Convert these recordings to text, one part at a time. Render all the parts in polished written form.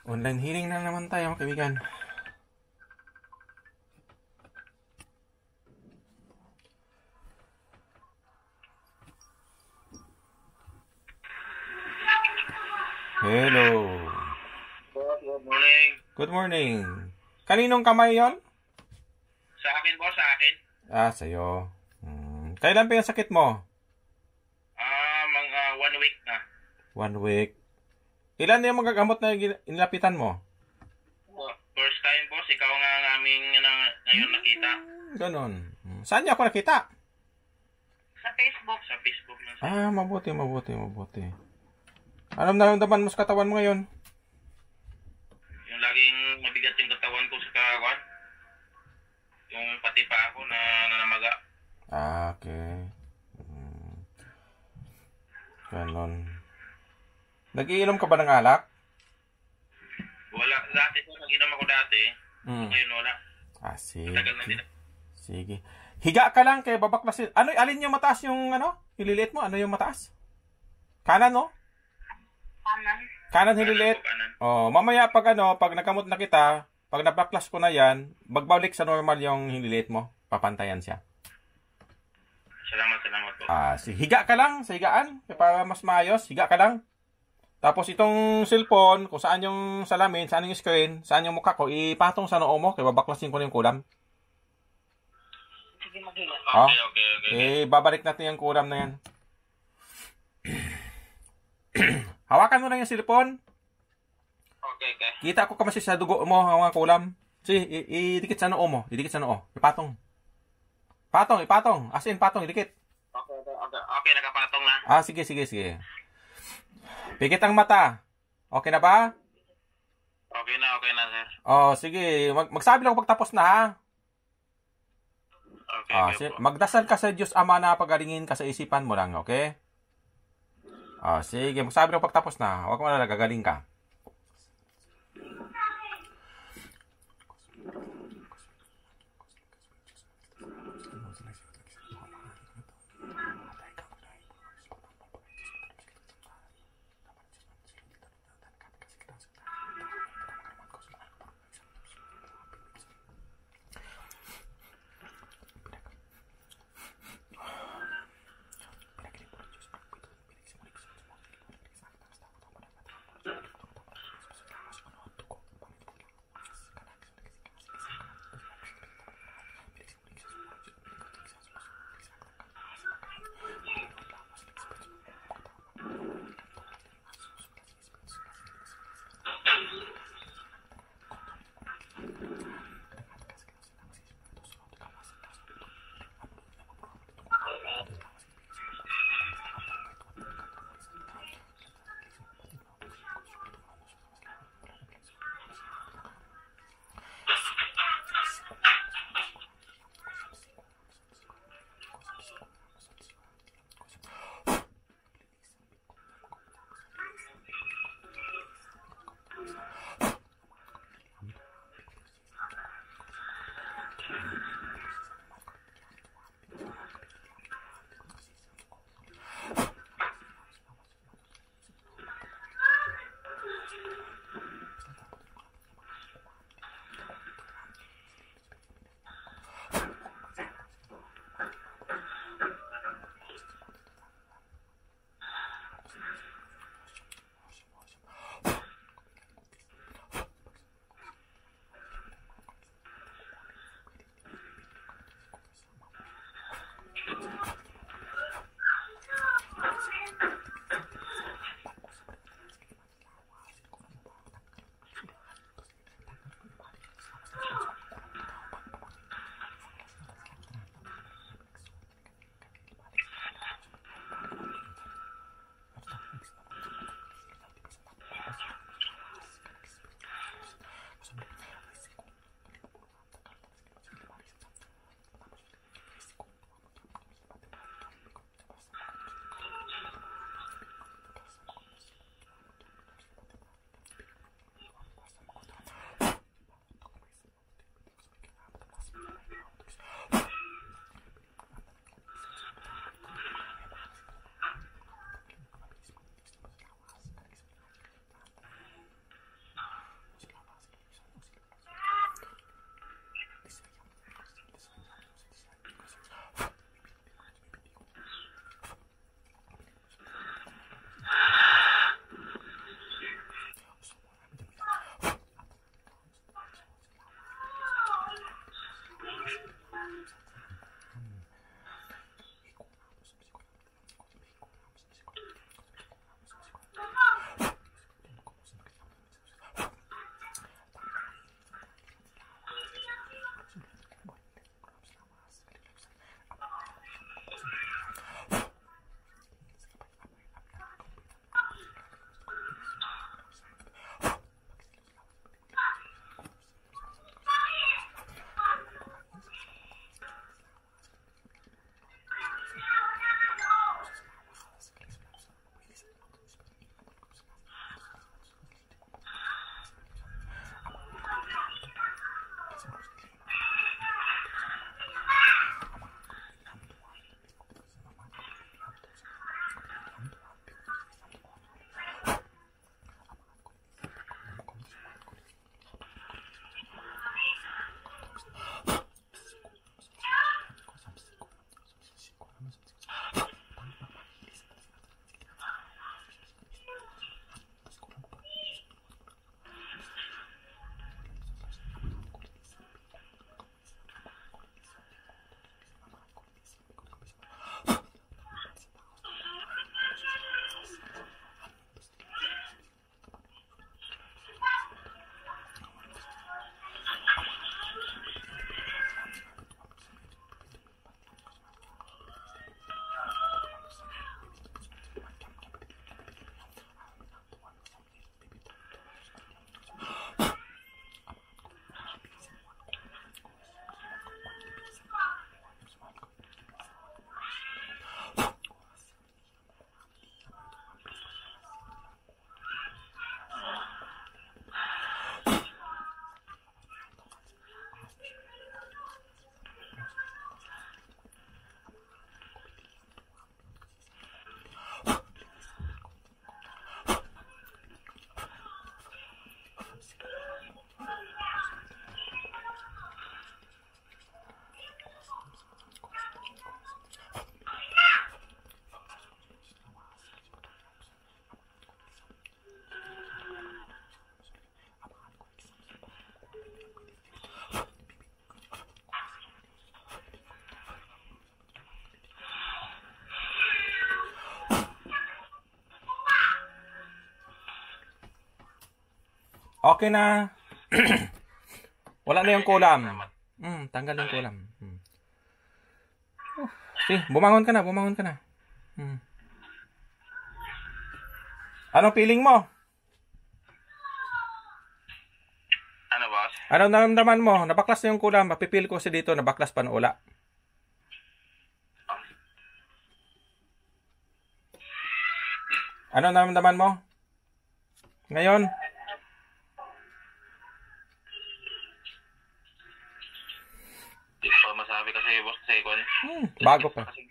Online healing na naman tayo, mga kaibigan. Hello. Good morning. Good morning. Kaninong kamay yon? Sa akin po, sa akin. Sa'yo. Kailan pa yung sakit mo? Mga 1 week na. 1 week. Ilan na yung magagamot na inilapitan mo? First time boss, ikaw nga namin ngayon nakita. Ganon. Saan niya ako nakita? Sa Facebook. Sa Facebook na. Mabuti. Anong naramdaman mo sa katawan mo ngayon? Yung laging mabigat yung katawan ko sa kawan. Yung pati pa ako na nanamaga. Okay. Ganon. Nagiinom ka ba ng alak? Wala. Dati po, nag-inom ako dati. Ngayon wala. Sige. Matagal na din. Sige. Higa ka lang kay babaklasin. Alin yung mataas yung hililiit mo? Ano yung mataas? Kanan, no? Kanan hililiit. Mamaya pag nakamot na kita, pag nabaklas ko na yan, magbalik sa normal yung hililiit mo. Papantayan siya. Salamat po. Higa ka lang sa higaan. Para mas maayos, higa ka lang. Tapos itong cellphone, kung saan yung salamin, saan yung screen, saan yung mukha ko, ipatong sa noo mo, kaya babaklasin ko na yung kulam. Sige, mag-ilan. Okay. Babalik natin yung kulam na yan. Hawakan mo na yung cellphone. Okay. Kita ko kasi sa dugo mo, ang mga kulam. Sige, idikit sa noo mo. Idikit sa noo. Ipatong. Ipatong. As in, patong, idikit. Okay, nakapatong na. Sige. Pikit ang mata. Okay na ba? Okay na, sir. Sige. Magsabi lang pagtapos na, ha? Okay, magdasal ka sa Diyos Ama na pagalingin ka sa isipan mo lang, okay? Sige. Magsabi lang pagtapos na. Huwag mo na gagaling ka. Okay na. Wala na yung kulam. Tanggal yung kulam. Sige, bumangon ka na. Anong feeling mo? Ano, boss? Anong naramdaman mo? Nabaklas na yung kulam. Mapipil ko si dito. Nabaklas pa na ula. Anong naramdaman mo? Ngayon? Hindi ko masabi kasi, boss, kasi bago pa. Kasi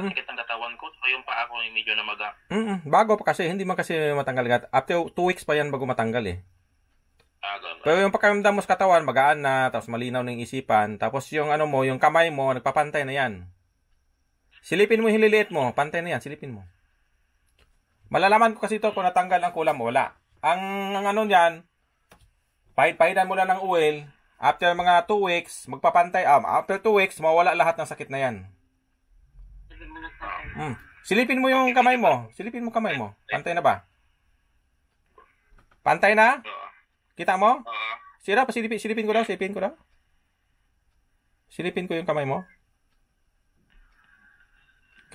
sakit ang katawan ko. So yung paa ko medyo namaga. Bago pa kasi. Hindi man kasi matanggal. After 2 weeks pa yan bago matanggal eh. Pero yung pakiramdam mo sa katawan, magaan na, tapos malinaw ng isipan, tapos yung ano mo, yung kamay mo, nagpapantay na yan. Silipin mo yung hililiit mo, pantay na yan, silipin mo. Malalaman ko kasi ito kung natanggal ang kulam mo, wala. Ang ano niyan, pahid-pahidan mo lang ng oil, after mga 2 weeks, magpapantay, after 2 weeks, mawala lahat ng sakit na yan. Silipin mo yung kamay mo, pantay na ba? Pantay na? Kita mo? Sira pa, silipin ko daw. Silipin ko yung kamay mo.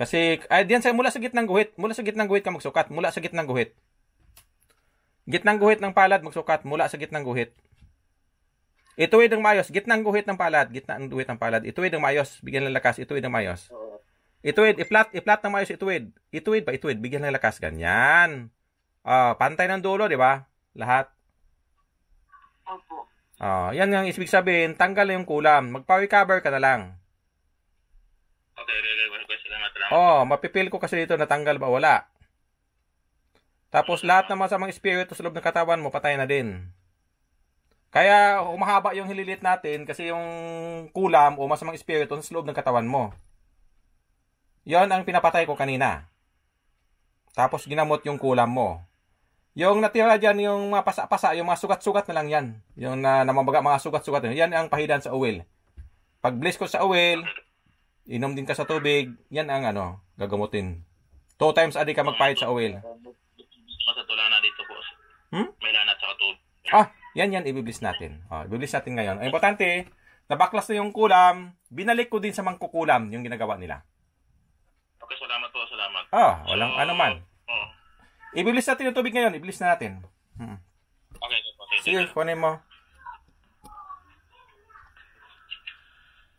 Kasi, diyan mula sa gitnang guhit ka magsukat. Mula sa gitnang guhit. Gitnang guhit ng palad, magsukat. Mula sa gitnang guhit. Ituwid ng mayos. Gitnang guhit ng palad. Ituwid ng mayos. Bigyan ng lakas. Ituwid ng mayos. Ituwid. I-flat ng mayos. Ituwid. Bigyan ng lakas. Ganyan. Pantay ng dulo, di ba? Lahat. Opo. Yan ang ibig sabihin, tanggal na yung kulam. Magpa-recover ka na lang. Okay. Salamat. Mapipil ko kasi dito natanggal ba wala. Tapos lahat ng masamang espiritu sa loob ng katawan mo, patay na din. Kaya humahaba yung hililit natin kasi yung kulam o masamang espiritu sa loob ng katawan mo. Yon ang pinapatay ko kanina. Tapos ginamot yung kulam mo. Yung natira dyan, yung mga pasa-pasa, yung mga sugat-sugat na lang yan. Yung namamaga mga sugat-sugat na yan ang pahidan sa oil. Pag bless ko sa oil, inom din ka sa tubig, yan ang gagamutin. 2 times a day ka magpahid sa oil. Masatula na dito po. May lanat sa tubig. Yan, ibibliss natin. Ibibliss natin ngayon. Ang importante, nabaklas na yung kulam, binalik ko din sa mangkukulam yung ginagawa nila. Okay, salamat po, salamat. Walang ano man. Ibibliss natin yung tubig ngayon. Ibibliss na natin. Okay. Sige, kunin mo.